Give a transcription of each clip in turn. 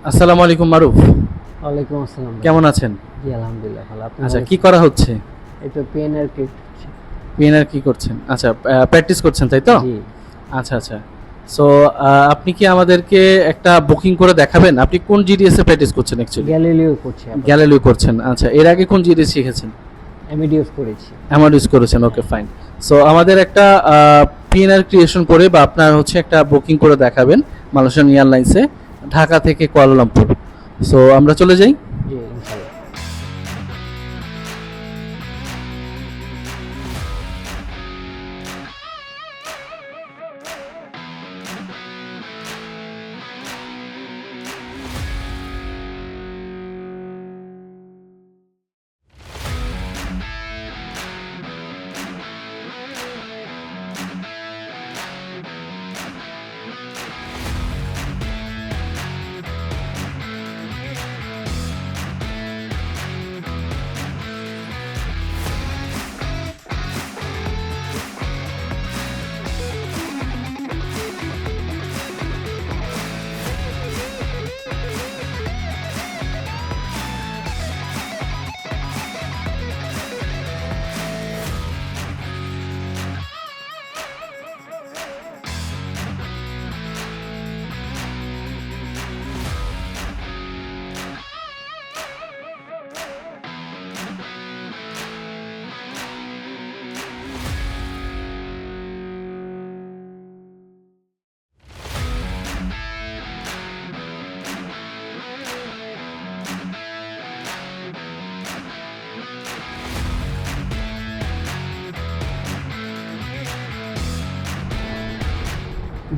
আসসালামু আলাইকুম মারুফ, ওয়ালাইকুম আসসালাম ভাই। কেমন আছেন? জি আলহামদুলিল্লাহ ভালো। আপনি আচ্ছা, ভালো কি আছেন? করা হচ্ছে? এই তো পিএনআর কে। পিএনআর কি করছেন? আচ্ছা, প্র্যাকটিস করছেন তাই তো? জি আচ্ছা আচ্ছা। সো আপনি কি আমাদেরকে একটা বুকিং করে দেখাবেন? আপনি কোন জিডিএস এ প্র্যাকটিস করছেন অ্যাকচুয়ালি? গ্যালিলিও করছি আপাতত। গ্যালিলিও করছেন। আচ্ছা, এর আগে কোন জিডিএস শিখেছেন? এমইডিএস করেছি। অ্যামাডিউস করেছেন, ওকে ফাইন। সো আমাদের একটা পিএনআর ক্রিয়েশন করে বা আপনার হচ্ছে একটা বুকিং করে দেখাবেন মালয়েশিয়ান এয়ারলাইন্সে, ঢাকা থেকে কুয়ালালামপুর। সো আমরা চলে যাই। জি ইনশাআল্লাহ।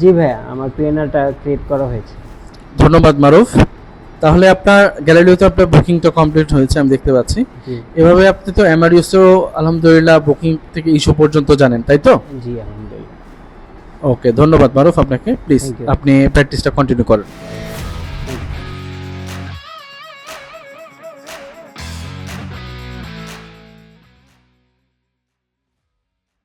জি ভাইয়া, আমার পিএনআরটা ক্রিয়েট করা হয়েছে। ধন্যবাদ মারুফ। তাহলে আপনার গ্যালারিতে আপনার বুকিংটা কমপ্লিট হয়েছে আমি দেখতে পাচ্ছি। জি এভাবে আপনি তো এমআরইউসও আলহামদুলিল্লাহ বুকিং থেকে ইস্যু পর্যন্ত জানেন তাই তো? জি আলহামদুলিল্লাহ। ওকে, ধন্যবাদ মারুফ আপনাকে। Please Thank you. আপনি প্র্যাকটিসটা কন্টিনিউ করেন।